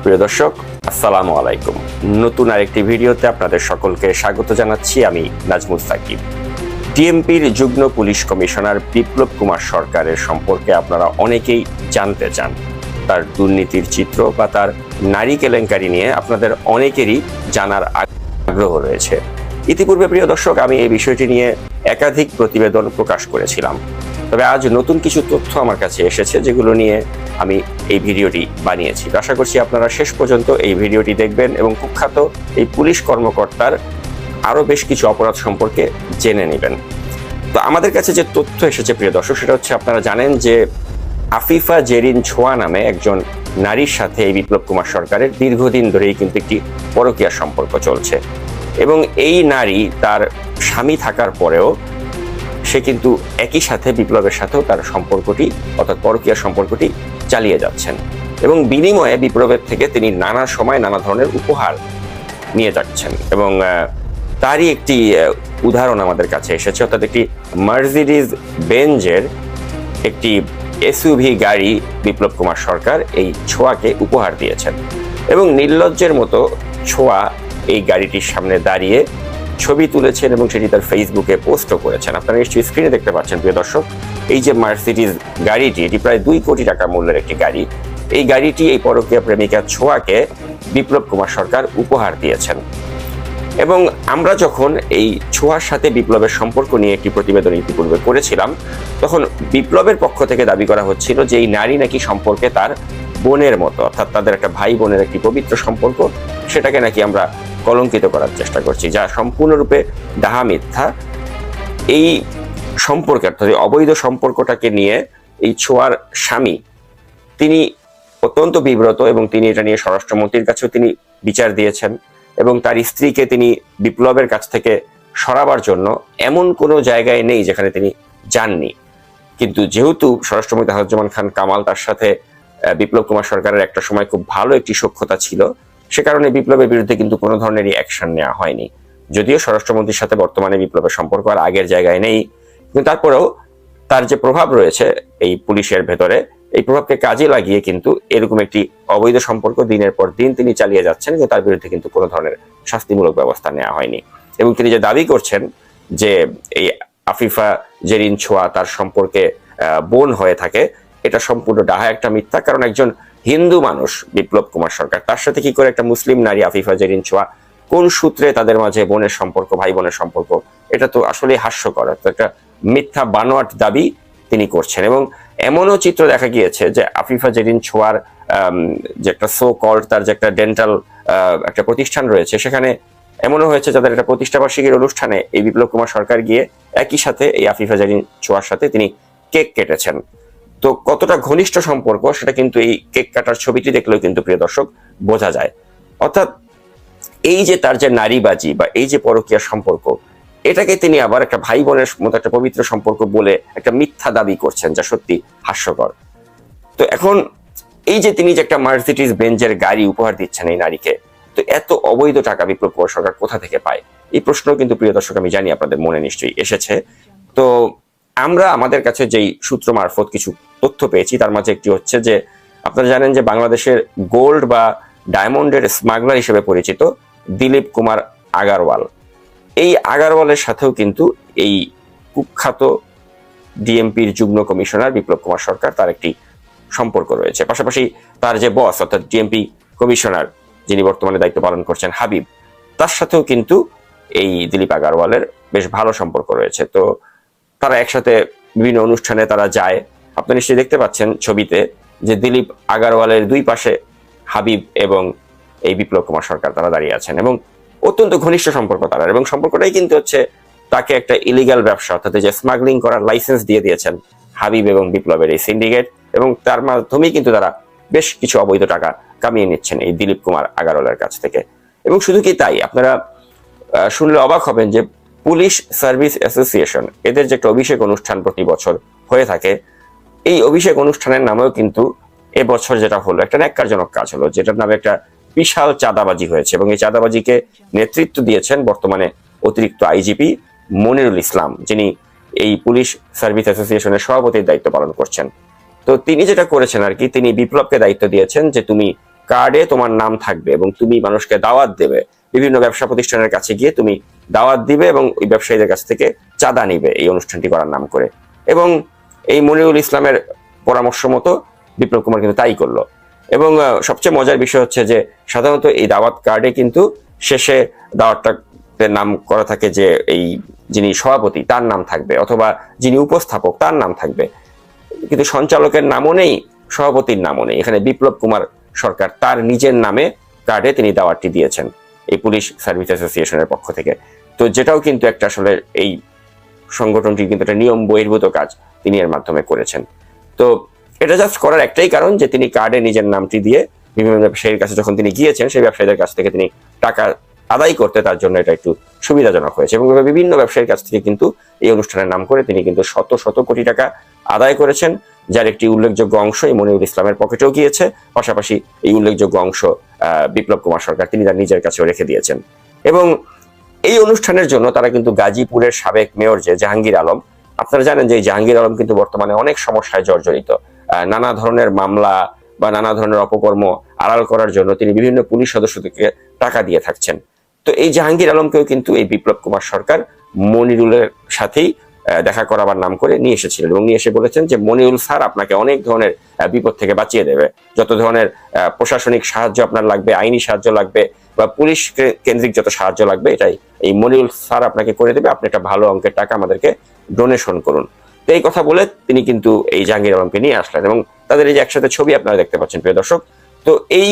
প্রিয় দর্শক, আসসালামু আলাইকুম। নতুন আরেকটি ভিডিওতে আপনাদের সকলকে স্বাগত জানাচ্ছি। আমি নাজমুল সাকিব। ডিএমপির যুগ্ম পুলিশ কমিশনার বিপ্লব কুমার সরকারের সম্পর্কে আপনারা অনেকেই জানতে চান। তার দুর্নীতির চিত্র বা তার নারী কেলেঙ্কারি নিয়ে আপনাদের অনেকেরই জানার আগ্রহ রয়েছে। ইতিপূর্বে প্রিয় দর্শক, আমি এই বিষয়টি নিয়ে একাধিক প্রতিবেদন প্রকাশ করেছিলাম। তবে আজ নতুন কিছু তথ্য আমার কাছে এসেছে, যেগুলো নিয়ে আমি এই ভিডিওটি বানিয়েছি। আশা করছি আপনারা শেষ পর্যন্ত এই ভিডিওটি দেখবেন এবং কুখ্যাত এই পুলিশ কর্মকর্তার আরো বেশ কিছু অপরাধ সম্পর্কে জেনে নেবেন। তো আমাদের কাছে যে তথ্য এসেছে প্রিয় দর্শক, সেটা হচ্ছে, আপনারা জানেন যে আফিফা জেরিন ছোয়া নামে একজন নারীর সাথে এই বিপ্লব কুমার সরকারের দীর্ঘদিন ধরেই কিন্তু একটি পরকীয়া সম্পর্ক চলছে। এবং এই নারী তার স্বামী থাকার পরেও সে কিন্তু একই সাথে বিপ্লবের সাথেও তার সম্পর্কটি, অর্থাৎ পরকীয়া সম্পর্কটি চালিয়ে যাচ্ছেন। এবং বিনিময়ে বিপ্লবের থেকে তিনি নানা সময় নানা ধরনের উপহার নিয়ে যাচ্ছেন। এবং তারই একটি উদাহরণ আমাদের কাছে এসেছে, অর্থাৎ একটি মার্সিডিজ বেঞ্জের একটি এসইউভি গাড়ি বিপ্লব কুমার সরকার এই ছোয়াকে উপহার দিয়েছেন। এবং নির্লজ্জের মতো ছোয়া এই গাড়িটির সামনে দাঁড়িয়ে ছবি তুলেছেন এবং সেটি তার ফেসবুকে পোস্টও করেছেন। আপনারা নিশ্চয়ই স্ক্রিনে দেখতে পাচ্ছেন প্রিয় দর্শক, এই যে মার্সিডিজ গাড়িটি, এটি প্রায় 2 কোটি টাকা মূল্যের একটি গাড়ি। এই গাড়িটি এই পরকীয়া প্রেমিকা ছোয়াকে বিপ্লব কুমার সরকার উপহার দিয়েছেন। এবং আমরা যখন এই ছোঁয়ার সাথে বিপ্লবের সম্পর্ক নিয়ে একটি প্রতিবেদন ইতিপূর্বে করেছিলাম, তখন বিপ্লবের পক্ষ থেকে দাবি করা হচ্ছিল যে এই নারী নাকি সম্পর্কে তার বোনের মতো, অর্থাৎ তাদের একটা ভাই বোনের একটি পবিত্র সম্পর্ক, সেটাকে নাকি আমরা কলঙ্কিত করার চেষ্টা করছি, যা সম্পূর্ণরূপে ডাহা মিথ্যা। এই সম্পর্কে, অর্থাৎ অবৈধ সম্পর্কটাকে নিয়ে এই ছোঁয়ার স্বামী তিনি অত্যন্ত বিব্রত এবং তিনি এটা নিয়ে স্বরাষ্ট্রমন্ত্রীর কাছেও তিনি বিচার দিয়েছেন। এবং তার স্ত্রীকে তিনি বিপ্লবের কাছ থেকে সরাবার জন্য এমন কোনো জায়গায় নেই যেখানে তিনি যাননি। কিন্তু যেহেতু স্বরাষ্ট্রমন্ত্রী তাহাজ্জুমান খান কামাল তার সাথে বিপ্লব কুমার সরকারের একটা সময় খুব ভালো একটি সখ্যতা ছিল, সে কারণে বিপ্লবের বিরুদ্ধে কিন্তু কোনো ধরনেরই অ্যাকশন নেওয়া হয়নি। যদিও স্বরাষ্ট্রমন্ত্রীর সাথে বর্তমানে বিপ্লবের সম্পর্ক আর আগের জায়গায় নেই, কিন্তু তারপরেও তার যে প্রভাব রয়েছে এই পুলিশের ভেতরে, এই প্রভাবকে কাজে লাগিয়ে কিন্তু এরকম একটি অবৈধ সম্পর্ক দিনের পর দিন তিনি চালিয়ে যাচ্ছেন, কিন্তু তার বিরুদ্ধে কিন্তু কোনো ধরনের শাস্তিমূলক ব্যবস্থা নেওয়া হয়নি। এবং তিনি যে দাবি করছেন যে এই আফিফা জেরিন ছোয়া তার সম্পর্কে বোন হয়ে থাকে, এটা সম্পূর্ণ ডাহা একটা মিথ্যা। কারণ একজন হিন্দু মানুষ বিপ্লব কুমার সরকার, তার সাথে কি করে একটা মুসলিম নারী আফিফা জেরিন ছোয়া, কোন সূত্রে তাদের মাঝে বোনের সম্পর্ক, ভাই বোনের সম্পর্ক, এটা তো আসলে হাস্যকর। একটা মিথ্যা বানোয়াট দাবি তিনি করছেন। এবং এমনও চিত্র দেখা গিয়েছে যে আফিফা জেরিন ছোয়ার যে একটা সো কল্ড তার যে একটা ডেন্টাল একটা প্রতিষ্ঠান রয়েছে, সেখানে এমনও হয়েছে যাদের একটা প্রতিষ্ঠাবার্ষিকীর অনুষ্ঠানে এই বিপ্লব কুমার সরকার গিয়ে একই সাথে এই আফিফা জেরিন ছোয়ার সাথে তিনি কেক কেটেছেন। তো কতটা ঘনিষ্ঠ সম্পর্ক সেটা কিন্তু এই কেক কাটার ছবিটি দেখলেও কিন্তু প্রিয় দর্শক বোঝা যায়। অর্থাৎ এই যে তার যে নারীবাজি বা এই যে পরকীয়া সম্পর্ক, এটাকে তিনি আবার একটা ভাই বোনের মতো একটা পবিত্র সম্পর্ক বলে একটা মিথ্যা দাবি করছেন, যা সত্যি হাস্যকর। তো এখন এই যে তিনি যে একটা মার্সিডিজ বেঞ্জের গাড়ি উপহার দিচ্ছেন এই নারীকে, তো এত অবৈধ টাকা বিপ্লব কুমার সরকার কোথা থেকে পায়? এই প্রশ্ন কিন্তু প্রিয় দর্শক আমি জানি আপনাদের মনে নিশ্চয়ই এসেছে। তো আমরা আমাদের কাছে যেই সূত্র মারফত কিছু তথ্য পেয়েছি, তার মাঝে একটি হচ্ছে যে, আপনারা জানেন যে বাংলাদেশের গোল্ড বা ডায়মন্ডের স্মাগলার হিসেবে পরিচিত দিলীপ কুমার আগারওয়াল, এই আগারওয়ালের সাথেও কিন্তু এই কুখ্যাত ডিএমপির যুগ্ম কমিশনার বিপ্লব কুমার সরকার তার একটি সম্পর্ক রয়েছে। পাশাপাশি তার যে বস, অর্থাৎ ডিএমপি কমিশনার যিনি বর্তমানে দায়িত্ব পালন করছেন হাবিব, তার সাথেও কিন্তু এই দিলীপ আগারওয়ালের বেশ ভালো সম্পর্ক রয়েছে। তো তারা একসাথে বিভিন্ন অনুষ্ঠানে তারা যায়। আপনারা নিশ্চয়ই দেখতে পাচ্ছেন ছবিতে যে দিলীপ আগারওয়ালের দুই পাশে হাবিব এবং এই বিপ্লব কুমার সরকার তারা দাঁড়িয়ে আছেন এবং অত্যন্ত ঘনিষ্ঠ সম্পর্ক তারা। এবং সম্পর্কটাই কিন্তু হচ্ছে তাকে একটা ইলিগাল ব্যবসা, অর্থাৎ যে স্মাগলিং করার লাইসেন্স দিয়ে দিয়েছেন হাবিব এবং বিপ্লবের এই সিন্ডিকেট, এবং তার মাধ্যমেই কিন্তু তারা বেশ কিছু অবৈধ টাকা কামিয়ে নিচ্ছেন এই দিলীপ কুমার আগারওয়ালের কাছ থেকে। এবং শুধু কি তাই, আপনারা শুনলে অবাক হবেন যে পুলিশ সার্ভিস অ্যাসোসিয়েশন, এদের যে একটা অভিষেক অনুষ্ঠান প্রতি বছর হয়ে থাকে, এই অভিষেক অনুষ্ঠানের নামেও কিন্তু এবছর যেটা হলো একটা ন্যাক্কারজনক কাজ হলো, যেটার নামে একটা বিশাল চাঁদাবাজি হয়েছে। এবং এই চাঁদাবাজিকে নেতৃত্ব দিয়েছেন বর্তমানে অতিরিক্ত আইজিপি মনিরুল ইসলাম, যিনি এই পুলিশ সার্ভিস অ্যাসোসিয়েশনের সভাপতির দায়িত্ব পালন করছেন। তো তিনি যেটা করেছেন আর কি, তিনি বিপ্লবকে দায়িত্ব দিয়েছেন যে তুমি কার্ডে তোমার নাম থাকবে এবং তুমি মানুষকে দাওয়াত দেবে, বিভিন্ন ব্যবসা প্রতিষ্ঠানের কাছে গিয়ে তুমি দাওয়াত দিবে এবং ওই ব্যবসায়ীদের কাছ থেকে চাঁদা নিবে এই অনুষ্ঠানটি করার নাম করে। এবং এই মনিরুল ইসলামের পরামর্শ মতো বিপ্লব কুমার কিন্তু তাই করলো। এবং সবচেয়ে মজার বিষয় হচ্ছে যে সাধারণত এই দাওয়াত কার্ডে কিন্তু শেষে দাওয়াতটাতে নাম করা থাকে যে এই যিনি সভাপতি তার নাম থাকবে অথবা যিনি উপস্থাপক তার নাম থাকবে, কিন্তু সঞ্চালকের নামও নেই, সভাপতির নামও নেই। এখানে বিপ্লব কুমার সরকার তার নিজের নামে কার্ডে তিনি দাওয়াতটি দিয়েছেন এই পুলিশ সার্ভিস অ্যাসোসিয়েশনের পক্ষ থেকে। তো যেটাও কিন্তু একটা আসলে এই সংগঠনটি কিন্তু একটা নিয়ম বহির্ভূত কাজ তিনি এর মাধ্যমে করেছেন। তো এটা জাস্ট করার একটাই কারণ যে তিনি কার্ডে নিজের নামটি দিয়ে বিভিন্ন ব্যবসায়ীর কাছে যখন তিনি গিয়েছেন সেই ব্যবসায়ীদের কাছ থেকে তিনি টাকা আদায় করতে তার জন্য এটা একটু সুবিধাজনক হয়েছে। এবং বিভিন্ন ব্যবসায়ীর কাছ থেকে কিন্তু এই অনুষ্ঠানের নাম করে তিনি কিন্তু শত শত কোটি টাকা আদায় করেছেন, যার একটি উল্লেখযোগ্য অংশ এই মনিরুল ইসলামের পকেটেও গিয়েছে, পাশাপাশি এই উল্লেখযোগ্য অংশ বিপ্লব কুমার সরকার তিনি তার নিজের কাছেও রেখে দিয়েছেন। এবং এই অনুষ্ঠানের জন্য তারা কিন্তু গাজীপুরের সাবেক মেয়র যে জাহাঙ্গীর আলম, আপনারা জানেন যে জাহাঙ্গীর আলম কিন্তু বর্তমানে অনেক সমস্যায় জর্জরিত, নানা ধরনের মামলা বা নানা ধরনের অপকর্ম আড়াল করার জন্য তিনি বিভিন্ন পুলিশ সদস্যদেরকে টাকা দিয়ে থাকছেন। তো এই জাহাঙ্গীর আলমকেও কিন্তু এই বিপ্লব কুমার সরকার মনিরুলের সাথেই দেখা করাবার নাম করে নিয়ে এসেছিলেন এবং নিয়ে এসে বলেছেন যে মনিরুল স্যার আপনাকে অনেক ধরনের বিপদ থেকে বাঁচিয়ে দেবে, যত ধরনের প্রশাসনিক সাহায্য আপনার লাগবে, আইনি সাহায্য লাগবে বা পুলিশ কেন্দ্রিক যত সাহায্য লাগবে এটাই এই মনিরুল স্যার আপনাকে করে দেবে, আপনি একটা ভালো অঙ্কের টাকা আমাদেরকে ডোনেশন করুন। তো এই কথা বলে তিনি কিন্তু এই জাহাঙ্গীর আলমকে নিয়ে আসলেন এবং তাদের এই যে একসাথে ছবি আপনারা দেখতে পাচ্ছেন প্রিয় দর্শক। তো এই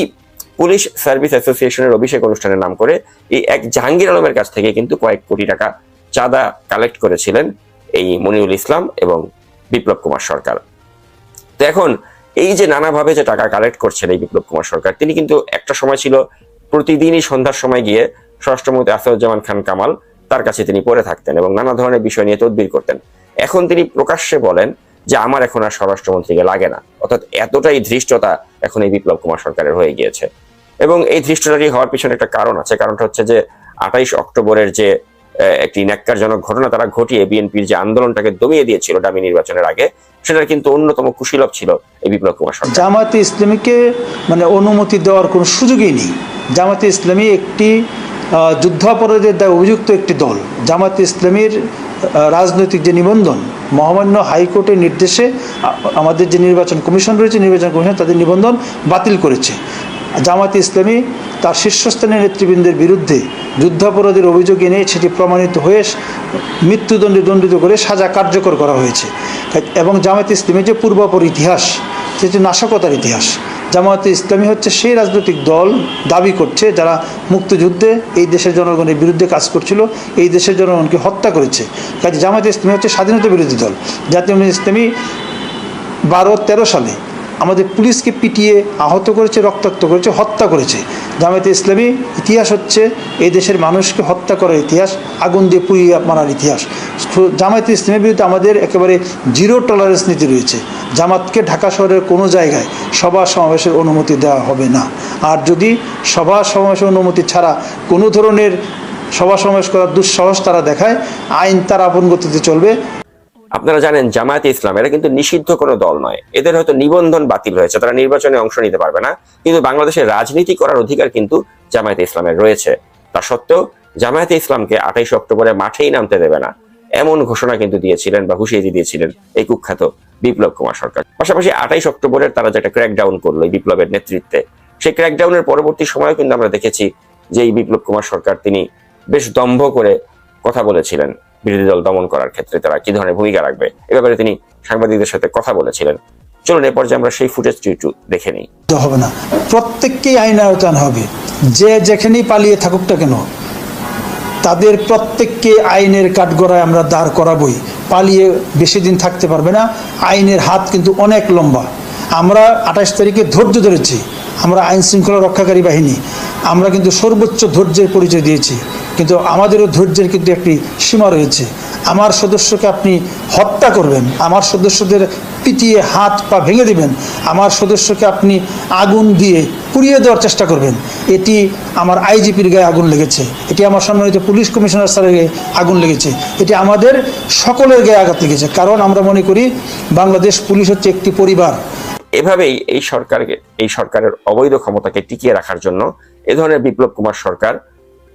পুলিশ সার্ভিস অ্যাসোসিয়েশনের অভিষেক অনুষ্ঠানের নাম করে এই এক জাহাঙ্গীর আলমের কাছ থেকে কিন্তু কয়েক কোটি টাকা চাঁদা কালেক্ট করেছিলেন এই মনিরুল ইসলাম এবং বিপ্লব কুমার সরকার। তো এখন এই যে নানাভাবে যে টাকা কালেক্ট করছেন এই বিপ্লব কুমার সরকার, তিনি কিন্তু একটা সময় ছিল প্রতিদিনই সন্ধ্যার সময় গিয়ে স্বরাষ্ট্রমন্ত্রী আসাদুজ্জামান খান কামাল তার কাছে তিনি পড়ে থাকতেন এবং নানা ধরনের বিষয় নিয়ে তদবির করতেন। এখন তিনি প্রকাশ্যে বলেন যে আমার এখন আর স্বরাষ্ট্রমন্ত্রীকে লাগে না, অর্থাৎ এতটাই ধৃষ্টতা এখন এই বিপ্লব কুমার সরকারের হয়ে গিয়েছে। এবং এই ধৃষ্টতাটি হওয়ার পিছনে একটা কারণ আছে, কারণটা হচ্ছে যে 28 অক্টোবরের যে একটি ন্যাক্কারজনক ঘটনা তারা ঘটিয়ে বিএনপির যে আন্দোলনটাকে দমিয়ে দিয়েছিল ডামি নির্বাচনের আগে, সেটার কিন্তু অন্যতম কুশীলব ছিল এই বিপ্লব কুমার সরকার। জামাতে ইসলামীকে অনুমতি দেওয়ার কোনো সুযোগই নেই। জামাতে ইসলামী একটি যুদ্ধাপরাধের দায়ে অভিযুক্ত একটি দল। জামাতে ইসলামীর রাজনৈতিক যে নিবন্ধন মহামান্য হাইকোর্টের নির্দেশে আমাদের যে নির্বাচন কমিশন রয়েছে, নির্বাচন কমিশন তাদের নিবন্ধন বাতিল করেছে। জামাতে ইসলামী তার শীর্ষস্থানীয় নেতৃবৃন্দের বিরুদ্ধে যুদ্ধাপরাধের অভিযোগ এনে সেটি প্রমাণিত হয়ে মৃত্যুদণ্ডে দণ্ডিত করে সাজা কার্যকর করা হয়েছে। এবং জামাতে ইসলামীর যে পূর্বাপর ইতিহাস, সেটি নাশকতার ইতিহাস। জামাতে ইসলামী হচ্ছে সেই রাজনৈতিক দল দাবি করছে যারা মুক্তিযুদ্ধে এই দেশের জনগণের বিরুদ্ধে কাজ করছিল, এই দেশের জনগণকে হত্যা করেছে। কাজে জামাতে ইসলামী হচ্ছে স্বাধীনতা বিরোধী দল। জাতীয় ইসলামী 12-13 সালে আমাদের পুলিশকে পিটিয়ে আহত করেছে, রক্তাক্ত করেছে, হত্যা করেছে। জামায়াতে ইসলামী ইতিহাস হচ্ছে এই দেশের মানুষকে হত্যা করার ইতিহাস, আগুন দিয়ে পুড়িয়ে মারার ইতিহাস। জামায়াতে ইসলামের বিরুদ্ধে আমাদের একেবারে জিরো টলারেন্স নীতি রয়েছে। জামাতকে ঢাকা শহরের কোনো জায়গায় সভা সমাবেশের অনুমতি দেওয়া হবে না। আর যদি সভা সমাবেশের অনুমতি ছাড়া কোনো ধরনের সভা সমাবেশ করার দুঃসাহস তারা দেখায়, আইন তার আপন গতিতে চলবে। আপনারা জানেন জামায়াতে ইসলাম এরা কিন্তু নিষিদ্ধ কোনো দল নয়, এদের হয়তো নিবন্ধন বাতিল হয়েছে, তারা নির্বাচনে অংশ নিতে পারবে না, কিন্তু বাংলাদেশের রাজনীতি করার অধিকার কিন্তু জামায়াতে ইসলামের রয়েছে। তা সত্ত্বেও জামায়াতে ইসলামকে 28 অক্টোবরে মাঠেই নামতে দেবে না এমন ঘোষণা কিন্তু দিয়েছিলেন বা হুঁশিয়ারি দিয়েছিলেন এই কুখ্যাত বিপ্লব কুমার সরকার। পাশাপাশি 28 অক্টোবরের তারা যেটা ক্র্যাকডাউন করলো এই বিপ্লবের নেতৃত্বে, সেই ক্র্যাকডাউনের পরবর্তী সময়ে কিন্তু আমরা দেখেছি যে এই বিপ্লব কুমার সরকার তিনি বেশ দম্ভ করে কথা বলেছিলেন বিরোধী দল দমন করার ক্ষেত্রে তারা কি ধরনের ভূমিকা রাখবে, এ ব্যাপারে তিনি সাংবাদিকদের সাথে কথা বলেছিলেন। চলুন এ পর্যায়ে আমরা সেই ফুটেজটি একটু দেখে নিই। হবে না, প্রত্যেককেই আইন আওতায় হবে, যে যেখানেই পালিয়ে থাকুক না কেন তাদের প্রত্যেককে আইনের কাঠগড়ায় আমরা দাঁড় করাবই। পালিয়ে বেশি দিন থাকতে পারবে না, আইনের হাত কিন্তু অনেক লম্বা। আমরা 28 তারিখে ধৈর্য ধরেছি, আমরা আইন শৃঙ্খলা রক্ষাকারী বাহিনী, আমরা কিন্তু সর্বোচ্চ ধৈর্যের পরিচয় দিয়েছি, কিন্তু আমাদেরও ধৈর্যের কিন্তু একটি সীমা রয়েছে। আমার সদস্যকে আপনি হত্যা করবেন, আমার সদস্যদের পিটিয়ে হাত পা ভেঙে দিবেন, আমার সদস্যকে আপনি আগুন দিয়ে পুড়িয়ে দেওয়ার চেষ্টা করবেন, এটি আমার আইজিপির গায়ে আগুন লেগেছে, এটি আমার সম্মানিত পুলিশ কমিশনার স্যারের গায়ে আগুন লেগেছে, এটি আমাদের সকলের গায়ে আঘাত লেগেছে। কারণ আমরা মনে করি বাংলাদেশ পুলিশ হচ্ছে একটি পরিবার। এভাবেই এই সরকারের অবৈধ ক্ষমতাকে টিকিয়ে রাখার জন্য এ ধরনের বিপ্লব কুমার সরকার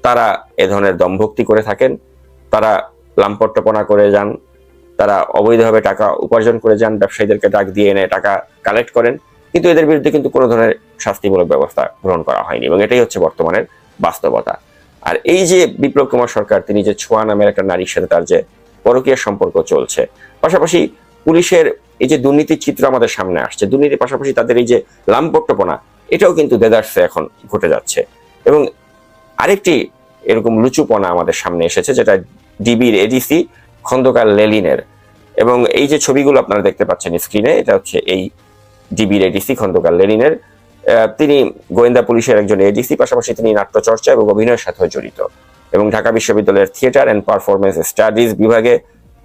তারা এ ধরনের দম্ভক্তি করে থাকেন, তারা লাম্পট্যপনা করে যান, তারা অবৈধভাবে টাকা উপার্জন করে যান, ব্যবসায়ীদেরকে ডাক দিয়ে এনে টাকা কালেক্ট করেন, কিন্তু এদের বিরুদ্ধে কিন্তু কোনো ধরনের শাস্তিমূলক ব্যবস্থা গ্রহণ করা হয়নি এবং এটাই হচ্ছে বর্তমানের বাস্তবতা। আর এই যে বিপ্লব কুমার সরকার, তিনি যে ছোঁয়া নামের একটা নারীর সাথে তার যে পরকীয়া সম্পর্ক চলছে, পাশাপাশি পুলিশের এই যে দুর্নীতির চিত্র আমাদের সামনে আসছে, দুর্নীতির পাশাপাশি তাদের এই যে লাম্পট্যপনা, এটাও কিন্তু দেদারসে এখন ঘটে যাচ্ছে। এবং আরেকটি এরকম লুচুপনা আমাদের সামনে এসেছে, যেটা ডিবির এডিসি খন্দকার লেলিনের। এবং এই যে ছবিগুলো আপনারা দেখতে পাচ্ছেন স্ক্রিনে, এটা হচ্ছে এই ডিবির এডিসি খন্দকার লেলিনের। তিনি গোয়েন্দা পুলিশের একজন এডিসি, পাশাপাশি তিনি নাট্যচর্চা এবং অভিনয়ের সাথে জড়িত এবং ঢাকা বিশ্ববিদ্যালয়ের থিয়েটার অ্যান্ড পারফরমেন্স স্টাডিজ বিভাগে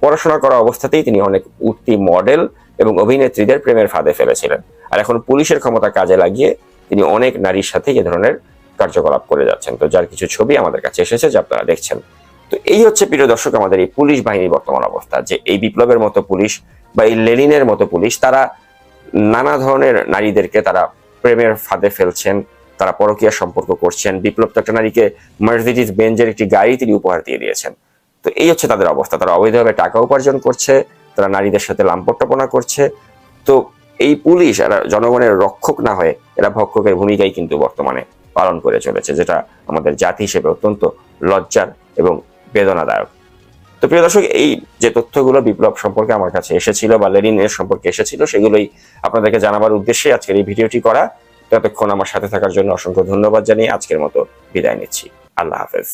পড়াশোনা করা অবস্থাতেই তিনি অনেক উঠতি মডেল এবং অভিনেত্রীদের প্রেমের ফাঁদে ফেলেছিলেন। আর এখন পুলিশের ক্ষমতা কাজে লাগিয়ে তিনি অনেক নারীর সাথে এ ধরনের কার্যকলাপ করে যাচ্ছেন। তো যার কিছু ছবি আমাদের কাছে এসেছে, যা আপনারা দেখছেন। তো এই হচ্ছে প্রিয় দর্শক আমাদের এই পুলিশ বাহিনীর বর্তমান অবস্থা, যে এই বিপ্লবের মতো পুলিশ বা এই লেলিনের মতো পুলিশ তারা নানা ধরনের নারীদেরকে তারা প্রেমের ফাঁদে ফেলছেন, তারা পরকীয়া সম্পর্ক করছেন। বিপ্লব তো একটা নারীকে মার্সিডিজ বেঞ্জের একটি গাড়ি তিনি উপহার দিয়ে দিয়েছেন। তো এই হচ্ছে তাদের অবস্থা, তারা অবৈধভাবে টাকা উপার্জন করছে, তারা নারীদের সাথে লাম্পট্যপনা করছে। তো এই পুলিশ এরা জনগণের রক্ষক না হয়ে এরা ভক্ষকের ভূমিকাই কিন্তু বর্তমানে পালন করে চলেছে, যেটা আমাদের জাতি হিসেবে অত্যন্ত লজ্জার এবং বেদনাদায়ক। তো প্রিয় দর্শক, এই যে তথ্যগুলো বিপ্লব সম্পর্কে আমার কাছে এসেছিল বা লেনিনের সম্পর্কে এসেছিল, সেগুলোই আপনাদেরকে জানাবার উদ্দেশ্যে আজকের এই ভিডিওটি করা। ততক্ষণ আমার সাথে থাকার জন্য অসংখ্য ধন্যবাদ জানিয়ে আজকের মতো বিদায় নিচ্ছি। আল্লাহ হাফেজ।